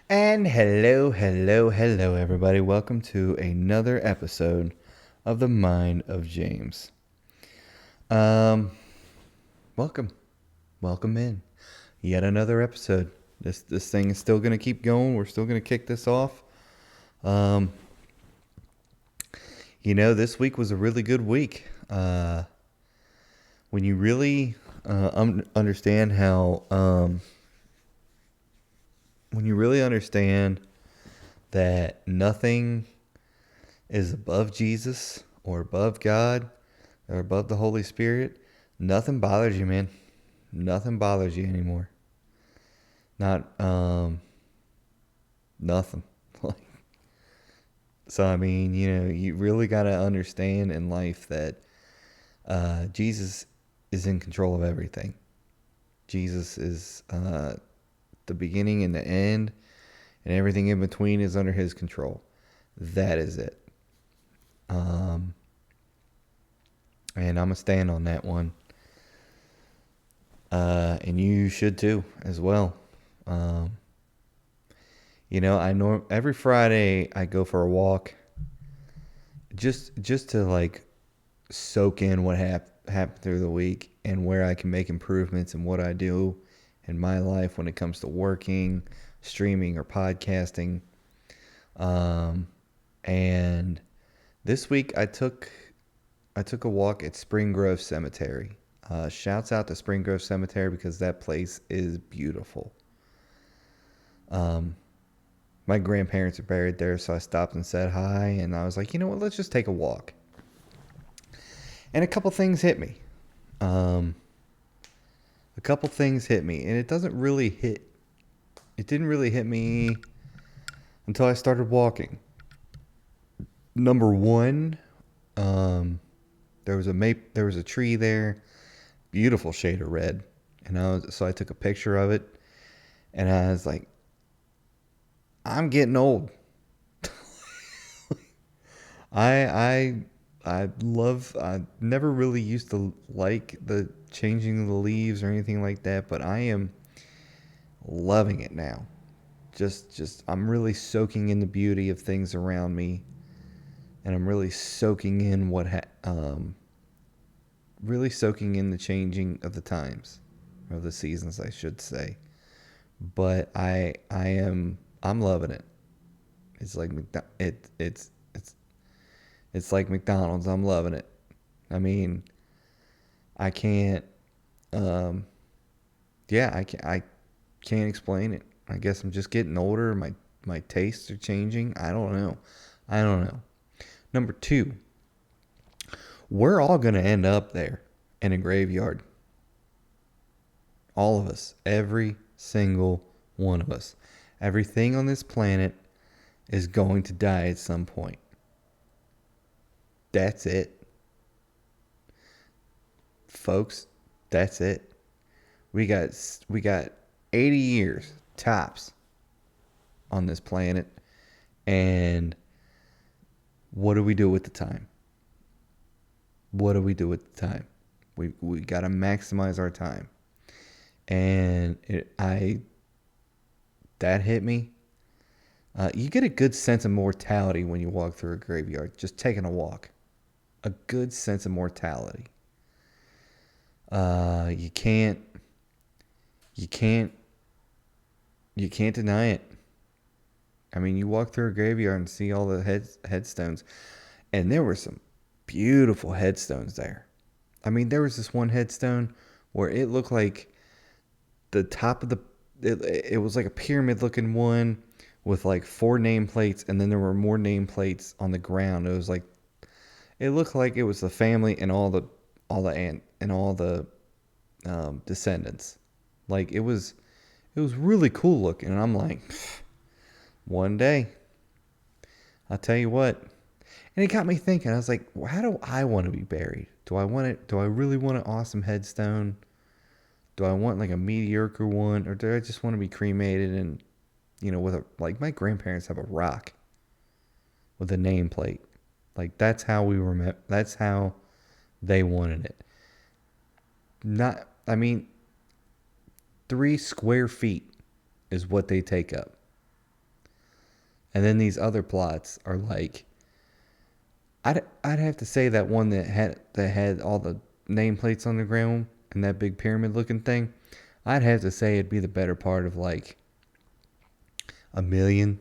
And hello, everybody. Welcome to another episode of the Mind of James. Um, welcome, welcome in. Yet another episode. This thing is still gonna keep going. We're still gonna kick this off. Um, this week was a really good week. When you really understand how, when you really understand that nothing is above Jesus or above God or above the Holy Spirit, nothing bothers you, man. Nothing bothers you anymore. Not nothing. So I mean, you really got to understand in life that Jesus is in control of everything. Jesus is the beginning and the end, and everything in between is under His control. That is it. And I'm gonna stand on that one. And you should too, as well. Um, I know every Friday I go for a walk, just to like soak in what happened through the week and where I can make improvements in what I do in my life when it comes to working, streaming, or podcasting. Um, and this week I took a walk at Spring Grove Cemetery. Shouts out to Spring Grove Cemetery because that place is beautiful. Um, my grandparents are buried there, so I stopped and said hi, and I was like, you know what, let's just take a walk. And a couple things hit me. Um, a couple things hit me, and it didn't really hit me until I started walking. Number one, um, there was a tree there, beautiful shade of red, and so I took a picture of it, and I was like, I'm getting old. I I never really used to like the changing of the leaves or anything like that, but I am loving it now. Just I'm really soaking in the beauty of things around me, and I'm really soaking in really soaking in the changing of the times, of the seasons, I should say. But I'm loving it. It's like it's like McDonald's. I'm loving it. I mean, I can't. Um, yeah, I can't explain it. I guess I'm just getting older. My tastes are changing. I don't know. Number two, we're all gonna end up there in a graveyard. All of us, every single one of us, everything on this planet is going to die at some point. That's it, folks. That's it. We got 80 years tops on this planet, and what do we do with the time? What do we do with the time? We got to maximize our time. And that hit me. You get a good sense of mortality when you walk through a graveyard. Just taking a walk, a good sense of mortality. You can't you can't you can't deny it. I mean, you walk through a graveyard and see all the headstones, and there were some beautiful headstones there. I mean, there was this one headstone where it looked like the top of the it was like a pyramid looking one with like four nameplates, and then there were more nameplates on the ground. It was like it looked like it was the family and all the aunt and all the descendants. Like it was really cool looking, and I'm like, one day, I'll tell you what. And it got me thinking. I was like, well, how do I want to be buried? Do I want it? Do I really want an awesome headstone? Do I want like a mediocre one, or do I just want to be cremated and with a like my grandparents have a rock with a nameplate. Like that's how we remember. That's how they wanted it. Not. I mean, 3 square feet is what they take up. And then these other plots are like, I'd have to say that one that had all the nameplates on the ground and that big pyramid looking thing. I'd have to say it'd be the better part of like 1 million,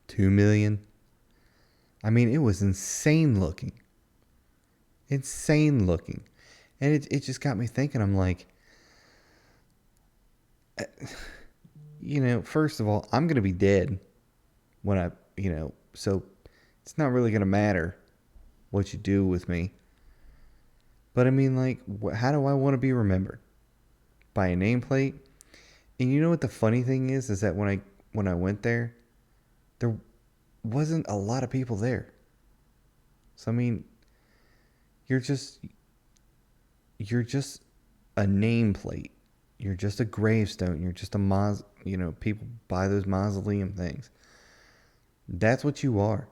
2 million. I mean, it was insane looking. Insane looking. And it just got me thinking. I'm like, first of all, I'm going to be dead when so it's not really going to matter what you do with me. But I mean, like, how do I want to be remembered? By a nameplate? And you know what the funny thing is that when I went there wasn't a lot of people there. So I mean, you're just a nameplate. You're just a gravestone. You're just a people buy those mausoleum things. That's what you are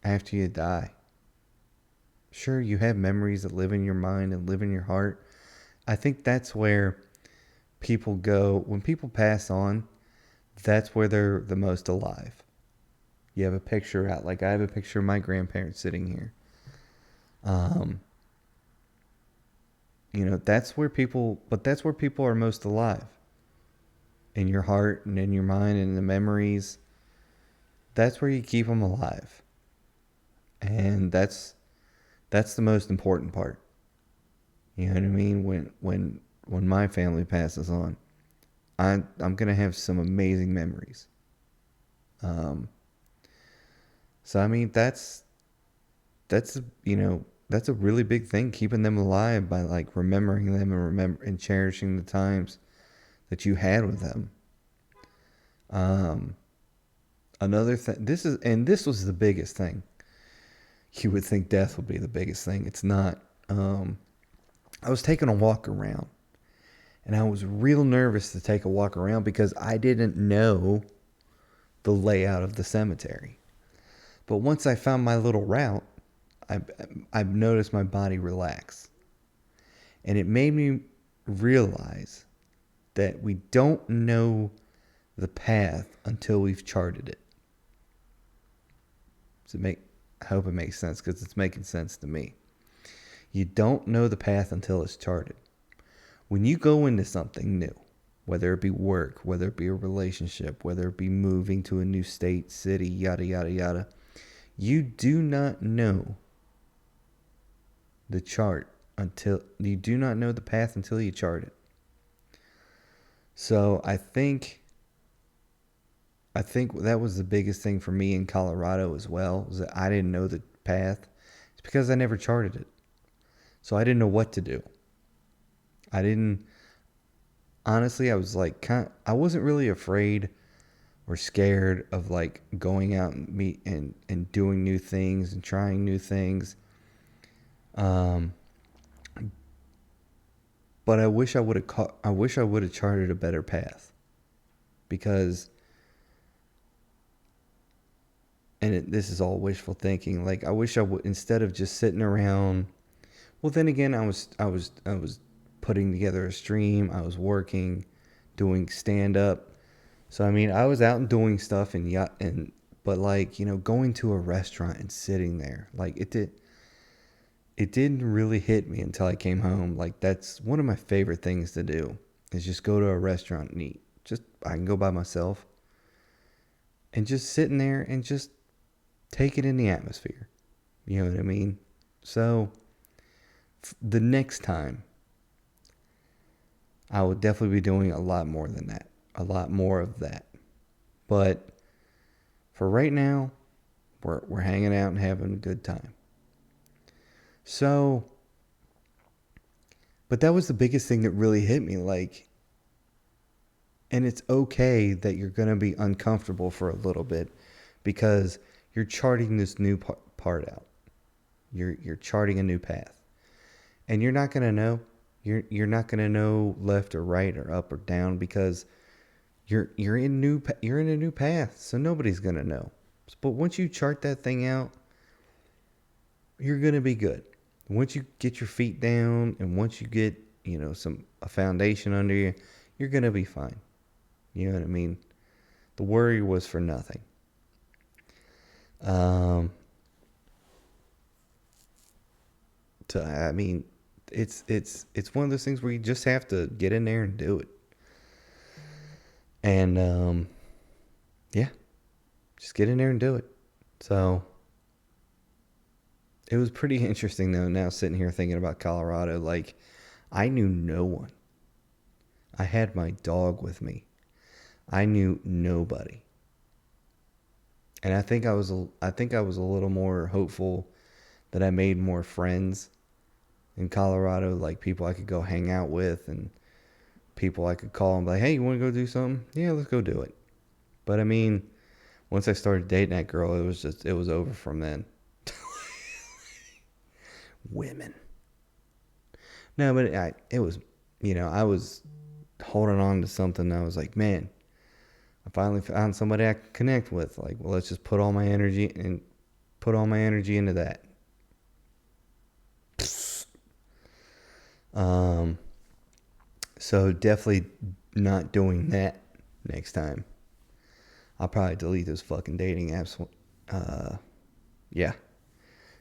after you die. Sure, you have memories that live in your mind and live in your heart. I think that's where people go when people pass on. That's where they're the most alive. You have a picture out, like I have a picture of my grandparents sitting here. That's where people are most alive. In your heart and in your mind and in the memories. That's where you keep them alive. And that's the most important part. You know what I mean? When my family passes on, I'm gonna have some amazing memories. So I mean that's that's a really big thing, keeping them alive by like remembering them and cherishing the times that you had with them. Another thing, this was the biggest thing. You would think death would be the biggest thing. It's not. I was taking a walk around, and I was real nervous to take a walk around because I didn't know the layout of the cemetery. But once I found my little route, I've noticed my body relax. And it made me realize that we don't know the path until we've charted it. I hope it makes sense because it's making sense to me. You don't know the path until it's charted. When you go into something new, whether it be work, whether it be a relationship, whether it be moving to a new state, city, yada, yada, yada, you do not know the path until you chart it. So I think that was the biggest thing for me in Colorado as well, was that I didn't know the path. It's because I never charted it. So I didn't know what to do. Honestly, I was like, I wasn't really afraid or scared of like going out and meet and doing new things and trying new things. But I wish I would have charted a better path, because, this is all wishful thinking. Like I wish I would, instead of just sitting around. Well, then again, I was putting together a stream. I was working, doing stand up. So I mean, I was out and doing stuff but like, going to a restaurant and sitting there, like it didn't really hit me until I came home. Like that's one of my favorite things to do, is just go to a restaurant and eat. I can go by myself and just sitting there and just take it in the atmosphere. You know what I mean? So the next time, I would definitely be doing a lot more than that. A lot more of that. But for right now, we're hanging out and having a good time. So, but that was the biggest thing that really hit me. Like, and it's okay that you're going to be uncomfortable for a little bit, because you're charting this new part out. You're charting a new path. And you're not going to know. You're not going to know left or right or up or down, because you're in a new path. So nobody's going to know. But once you chart that thing out, you're going to be good. Once you get your feet down and once you get, a foundation under you, you're going to be fine. You know what I mean? The worry was for nothing. Um, so I mean, it's one of those things where you just have to get in there and do it. And yeah, just get in there and do it. So it was pretty interesting though. Now sitting here thinking about Colorado, like I knew no one. I had my dog with me. I knew nobody. And I think I was a little more hopeful that I made more friends in Colorado, like people I could go hang out with and people I could call and be like, "Hey, you want to go do something? Yeah, let's go do it." But I mean, once I started dating that girl, it was over from then. Women. No, but it was, I was holding on to something. I was like, man, I finally found somebody I can connect with. Like, well, let's just put all my energy into that. Um, so definitely not doing that next time. I'll probably delete those fucking dating apps. Yeah,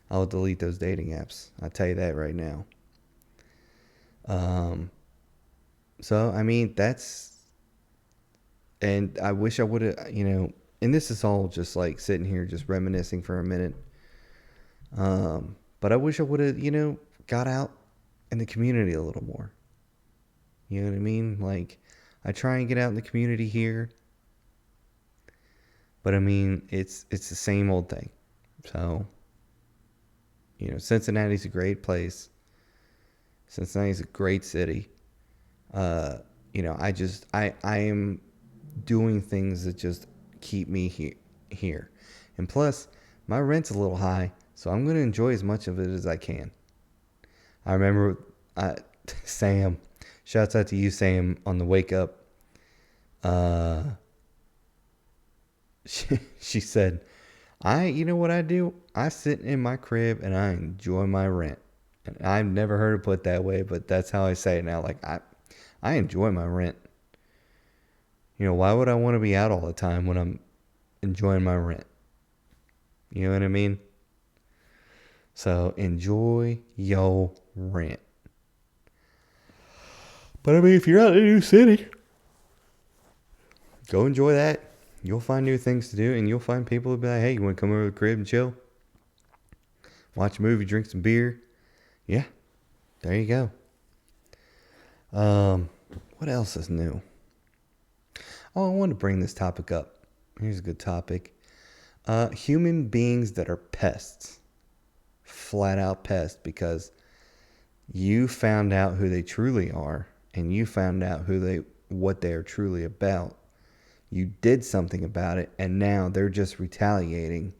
I'll delete those dating apps. I'll tell you that right now. Um, so I mean and I wish I would have, and this is all just like sitting here just reminiscing for a minute. But I wish I would have, got out in the community a little more. You know what I mean? Like, I try and get out in the community here, but I mean, it's the same old thing. So, Cincinnati's a great place. Cincinnati's a great city. Uh, I am doing things that just keep me here. And plus, my rent's a little high, so I'm going to enjoy as much of it as I can. I remember Sam, shouts out to you, Sam, on the wake up. Uh, she said, you know what I do? I sit in my crib and I enjoy my rent. And I've never heard it put that way, but that's how I say it now. Like, I enjoy my rent. Why would I want to be out all the time when I'm enjoying my rent? You know what I mean? So enjoy your rent. But I mean, if you're out in a new city, go enjoy that. You'll find new things to do, and you'll find people who'll be like, hey, you want to come over to the crib and chill? Watch a movie, drink some beer. Yeah, there you go. What else is new? Oh, I want to bring this topic up. Here's a good topic. Human beings that are pests. Flat out pests, because you found out who they truly are, and you found out what they are truly about. You did something about it, and now they're just retaliating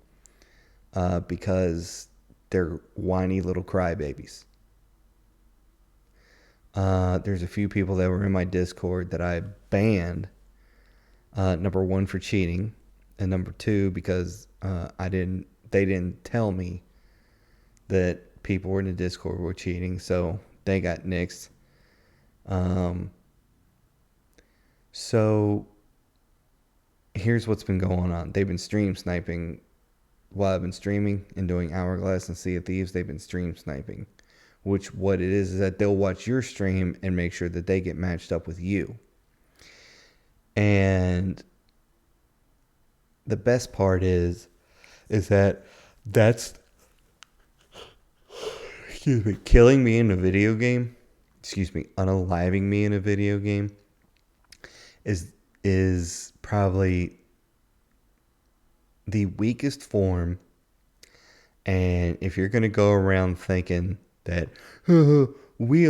because they're whiny little crybabies. There's a few people that were in my Discord that I banned. Number one, for cheating, and number two, because they didn't tell me that people were in the Discord were cheating, so they got nixed. So here's what's been going on. They've been stream sniping while I've been streaming and doing Hourglass and Sea of Thieves. They've been stream sniping, which what it is that they'll watch your stream and make sure that they get matched up with you. And the best part is that that's, excuse me, killing me in a video game, unaliving me in a video game is probably the weakest form. And if you're gonna go around thinking that we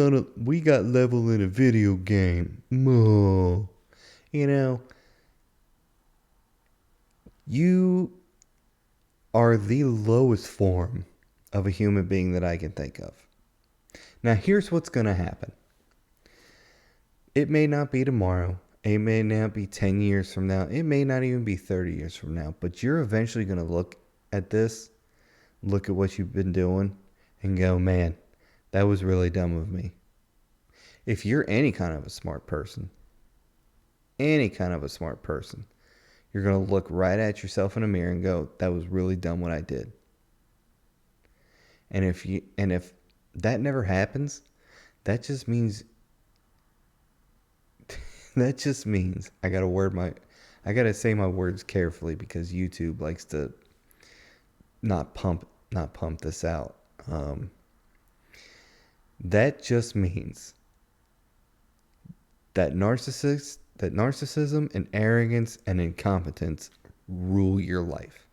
got level in a video game, you are the lowest form of a human being that I can think of. Now, here's what's gonna happen. It may not be tomorrow. It may not be 10 years from now. It may not even be 30 years from now. But you're eventually going to look at this, look at what you've been doing, and go, man, that was really dumb of me. If you're any kind of a smart person, you're You're going to look right at yourself in a mirror and go, that was really dumb what I did. And if that never happens, that just means I got to say my words carefully because YouTube likes to not pump this out. That just means that narcissism and arrogance and incompetence rule your life.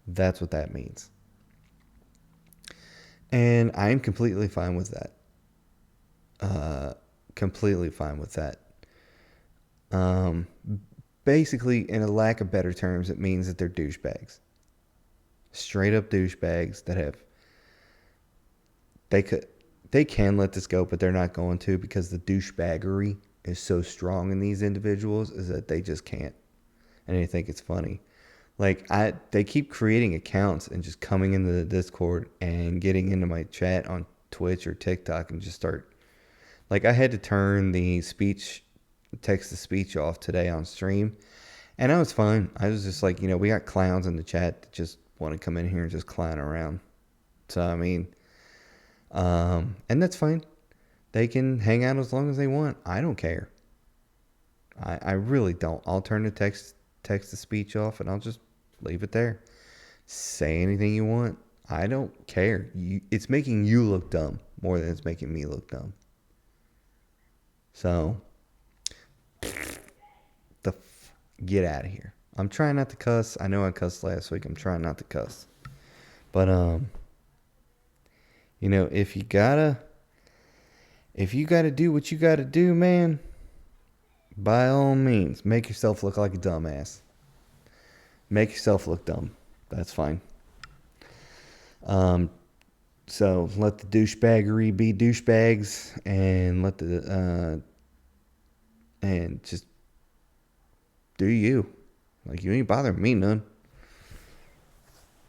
That's what that means. And I'm completely fine with that. Completely fine with that. Basically, in a lack of better terms, it means that they're douchebags. Straight up douchebags that have... They can let this go, but they're not going to because the douchebaggery is so strong in these individuals is that they just can't. And they think it's funny. Like, they keep creating accounts and just coming into the Discord and getting into my chat on Twitch or TikTok and just start... Like, I had to turn the text-to-speech off today on stream. And I was fine. I was just like, we got clowns in the chat that just want to come in here and just clown around. So, I mean... and that's fine. They can hang out as long as they want. I don't care. I really don't. I'll turn the text-to-speech off and I'll just leave it there. Say anything you want. I don't care. It's making you look dumb more than it's making me look dumb. So, get out of here. I'm trying not to cuss. I know I cussed last week. I'm trying not to cuss. But, if you gotta do what you gotta do, man, by all means, make yourself look like a dumbass. Make yourself look dumb. That's fine. So let the douchebaggery be douchebags and and just do you. Like, you ain't bothering me none.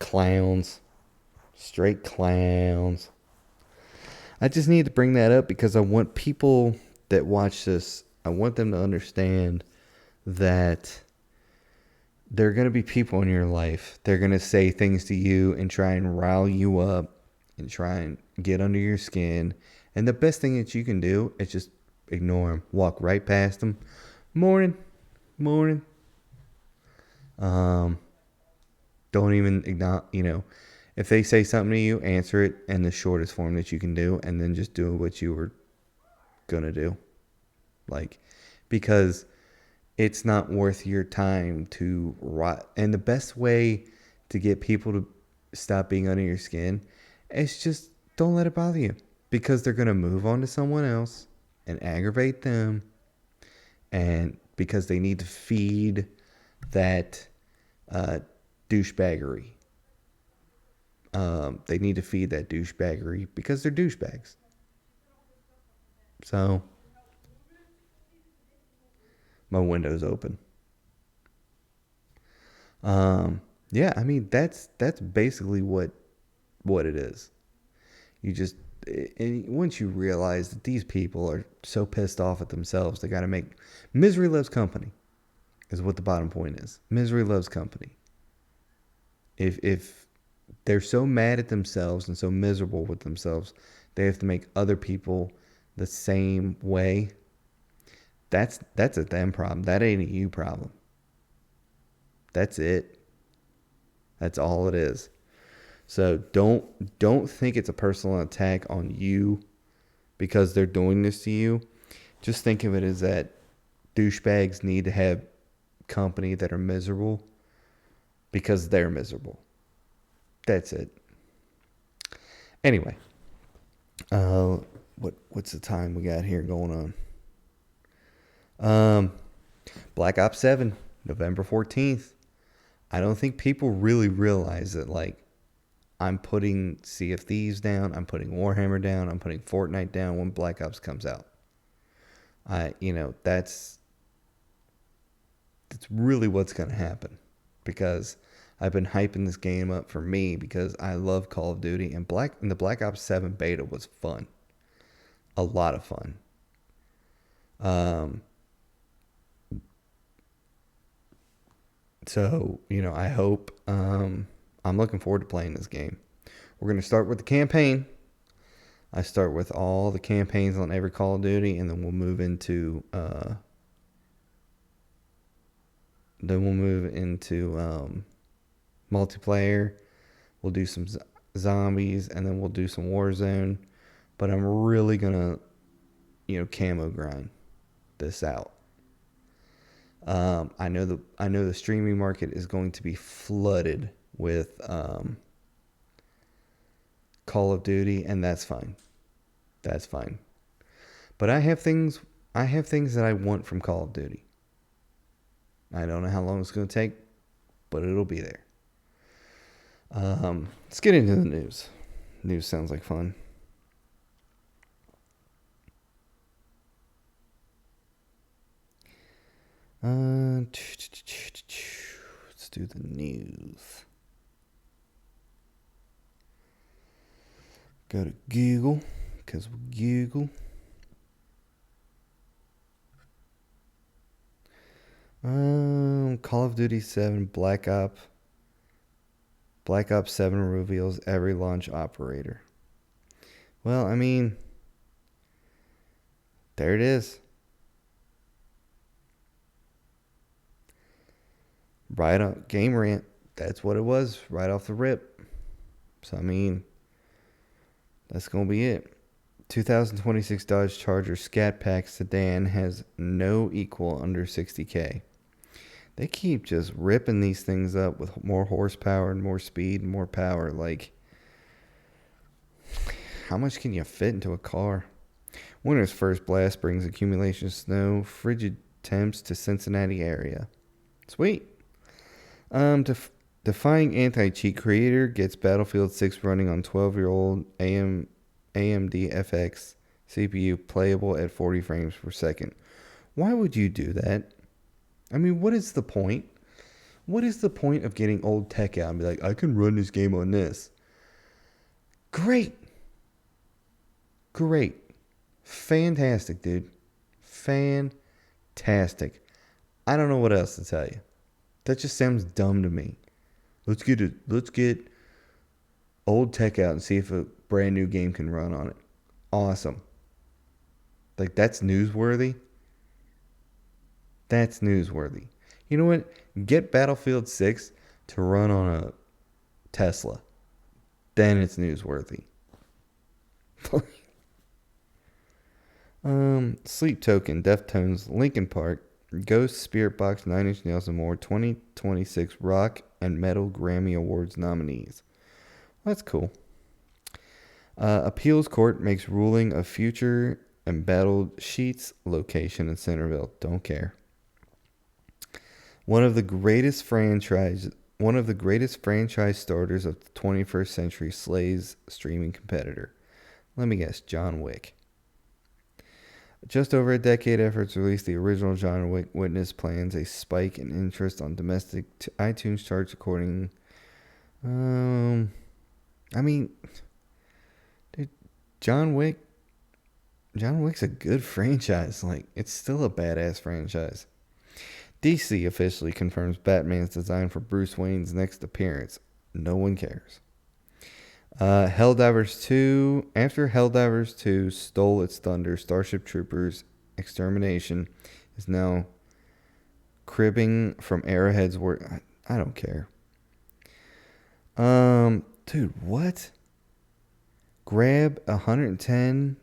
Clowns. Straight clowns. I just need to bring that up because I want people that watch this, I want them to understand that there are going to be people in your life. They're going to say things to you and try and rile you up and try and get under your skin. And the best thing that you can do is just ignore them. Walk right past them. Morning. Don't even acknowledge, if they say something to you, answer it in the shortest form that you can do, and then just do what you were going to do. Because it's not worth your time to rot. And the best way to get people to stop being under your skin is just don't let it bother you. Because they're going to move on to someone else and aggravate them. And because they need to feed that douchebaggery. They need to feed that douchebaggery because they're douchebags. So, my window's open. Yeah, I mean that's basically what it is. Once you realize that these people are so pissed off at themselves, they got to make misery loves company. Is what the bottom point is. Misery loves company. If they're so mad at themselves and so miserable with themselves, they have to make other people the same way. That's a them problem. That ain't a you problem. That's it. That's all it is. So don't think it's a personal attack on you because they're doing this to you. Just think of it as that douchebags need to have company that are miserable because they're miserable. That's it. Anyway, what's the time we got here going on? Black Ops 7, November 14th. I don't think people really realize that, I'm putting Sea of Thieves down, I'm putting Warhammer down, I'm putting Fortnite down when Black Ops comes out. That's really what's going to happen because I've been hyping this game up for me because I love Call of Duty and the Black Ops 7 beta was fun. A lot of fun. So, I hope, I'm looking forward to playing this game. We're going to start with the campaign. I start with all the campaigns on every Call of Duty, and then we'll move into multiplayer. We'll do some zombies, and then we'll do some Warzone. But I'm really gonna, camo grind this out. I know the streaming market is going to be flooded with Call of Duty, and that's fine. That's fine. But I have things that I want from Call of Duty. I don't know how long it's going to take, but it'll be there. Let's get into the news. News sounds like fun. Let's do the news. Go to Google, because we Google. Call of Duty 7 Black Ops 7 reveals every launch operator. Well, I mean, there it is. Right on Game Rant. That's what it was, right off the rip. So, I mean, that's going to be it. 2026 Dodge Charger Scat Pack sedan has no equal under $60K. They keep just ripping these things up with more horsepower and more speed and more power. Like, how much can you fit into a car? Winter's first blast brings accumulation of snow, frigid temps to Cincinnati area. Sweet. Defying anti-cheat creator gets Battlefield 6 running on 12-year-old AMD FX CPU playable at 40 frames per second. Why would you do that? I mean, what is the point? What is the point of getting old tech out and be like, I can run this game on this? Great. Fantastic, dude. Fantastic. I don't know what else to tell you. That just sounds dumb to me. Let's get old tech out and see if a brand new game can run on it. Awesome. Like, that's newsworthy. That's newsworthy. You know what? Get Battlefield 6 to run on a Tesla. Then it's newsworthy. Sleep Token, Deftones, Linkin Park, Ghost, Spiritbox, Nine Inch Nails, and more 2026 Rock and Metal Grammy Awards nominees. That's cool. Appeals Court makes ruling of future embattled Sheets location in Centerville. Don't care. One of the greatest franchise starters of the 21st century slays streaming competitor. Let me guess, John Wick. Just over a decade after its release, the original John Wick witnessed plans a spike in interest on domestic iTunes charts, according. I mean, dude, John Wick's a good franchise. Like, it's still a badass franchise. DC officially confirms Batman's design for Bruce Wayne's next appearance. No one cares. Helldivers 2. After Helldivers 2 stole its thunder, Starship Troopers Extermination is now cribbing from Arrowhead's work. I don't care. Dude, what? Grab $110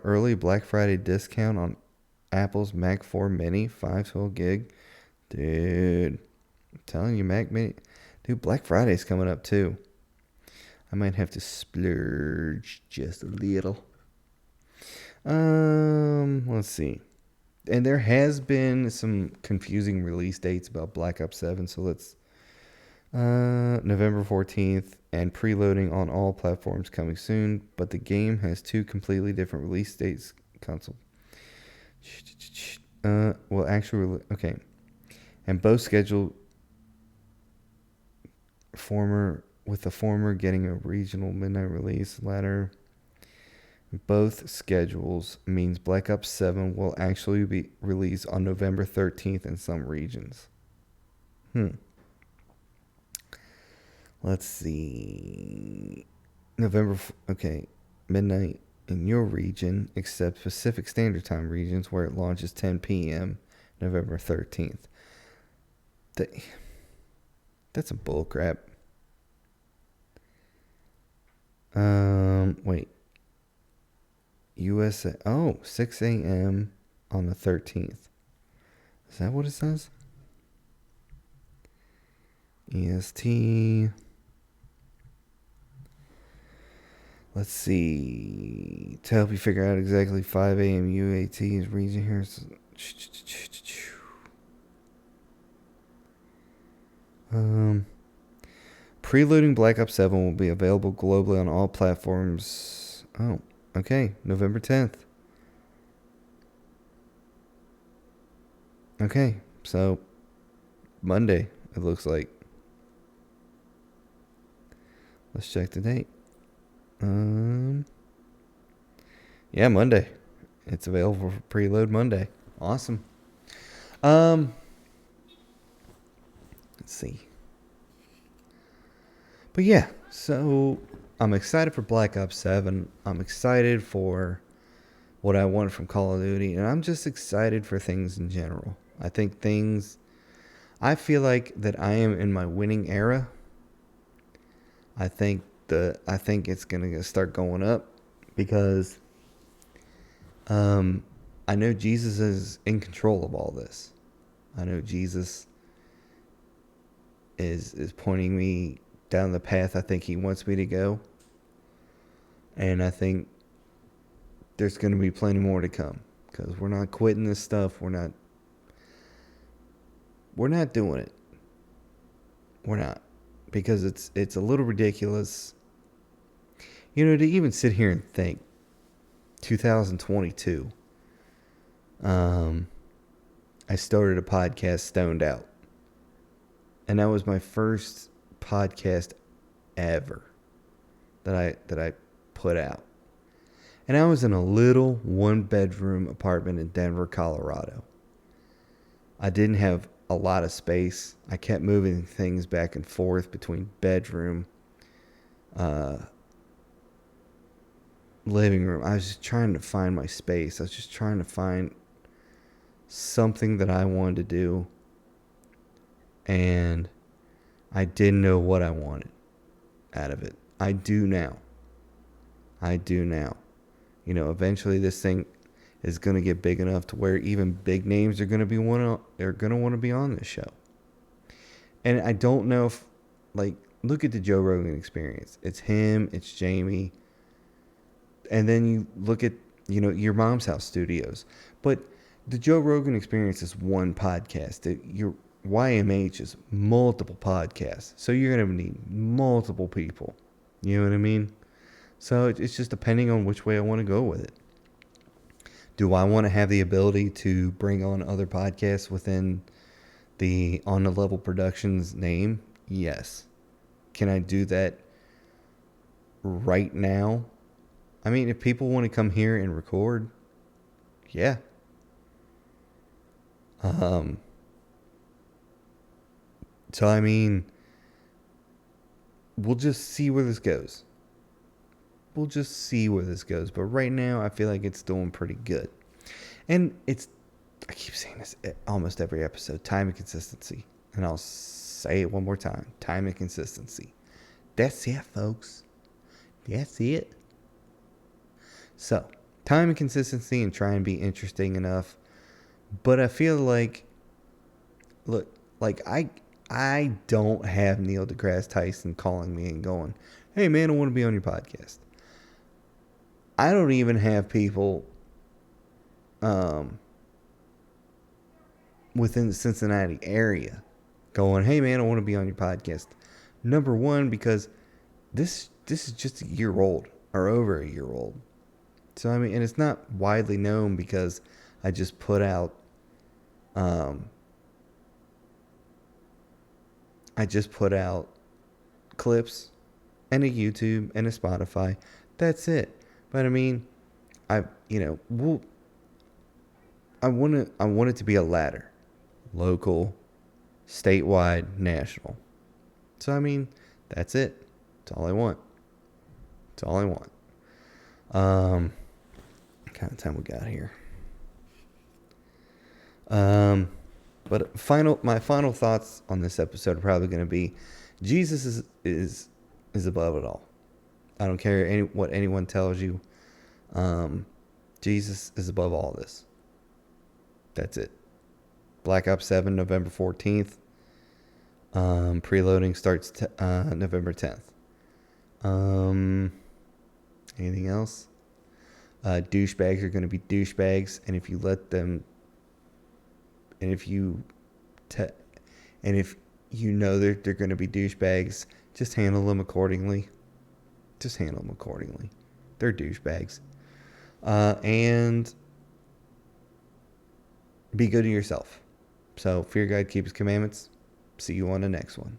early Black Friday discount on Apple's Mac 4 Mini 512 gig. Dude, I'm telling you, Mac Mini. Dude, Black Friday's coming up too. I might have to splurge just a little. Let's see. And there has been some confusing release dates about Black Ops 7, so let's November 14th and preloading on all platforms coming soon, but the game has two completely different release dates. Console. Okay. And both scheduled with the former getting a regional midnight release. Latter, both schedules means Black Ops 7 will actually be released on November 13th in some regions. Let's see. Okay, midnight in your region, except Pacific Standard Time regions where it launches 10 p.m. November 13th. That's a bullcrap. Wait. USA. Oh, 6 a.m. on the 13th. Is that what it says? EST. Let's see. To help you figure out exactly 5 a.m. UAT's region here. Preloading Black Ops 7 will be available globally on all platforms. Oh, okay. November 10th. Okay, so Monday, it looks like. Let's check the date. Yeah, Monday. It's available for preload Monday. Awesome. Let's see. But yeah, so I'm excited for Black Ops 7. I'm excited for what I want from Call of Duty, and I'm just excited for things in general. I feel like that I am in my winning era. I think it's gonna start going up because I know Jesus is in control of all this. I know Jesus is pointing me down the path I think he wants me to go. And I think there's going to be plenty more to come because we're not quitting this stuff. We're not doing it. We're not, because it's a little ridiculous. To even sit here and think 2022. I started a podcast stoned out. And that was my first podcast ever that I put out. And I was in a little 1-bedroom apartment in Denver, Colorado. I didn't have a lot of space. I kept moving things back and forth between bedroom, living room. I was just trying to find my space. I was just trying to find something that I wanted to do. And I didn't know what I wanted out of it. I do now. Eventually this thing is going to get big enough to where even big names are going to want to be on this show. And I don't know if, look at the Joe Rogan Experience. It's him, it's Jamie. And then you look at, your Mom's House Studios. But the Joe Rogan Experience is one podcast. Your YMH is multiple podcasts. So you're going to need multiple people. You know what I mean? So it's just depending on which way I want to go with it. Do I want to have the ability to bring on other podcasts within the On the Level Productions name? Yes. Can I do that right now? I mean, if people want to come here and record, yeah. So, I mean, we'll just see where this goes. But right now, I feel like it's doing pretty good. And I keep saying this almost every episode, time and consistency. And I'll say it one more time, time and consistency. That's it, folks. That's it. So, time and consistency, and try and be interesting enough. But I feel like, I don't have Neil deGrasse Tyson calling me and going, hey man, I want to be on your podcast. I don't even have people within the Cincinnati area going, hey man, I want to be on your podcast. Number one, because this is just a year old or over a year old. So I mean, and it's not widely known because I just put out clips and a YouTube and a Spotify. That's it. But I mean, I want it to be a ladder. Local, statewide, national. So, I mean, that's it. That's all I want. That's all I want. What kind of time we got here? But my final thoughts on this episode are probably going to be, Jesus is above it all. I don't care what anyone tells you. Jesus is above all this. That's it. Black Ops 7, November 14th. Preloading starts November 10th. Anything else? Douchebags are going to be douchebags, and if you let them, and if you know they're going to be douchebags, just handle them accordingly. Just handle them accordingly. They're douchebags. And be good to yourself. So, fear God, keep His commandments. See you on the next one.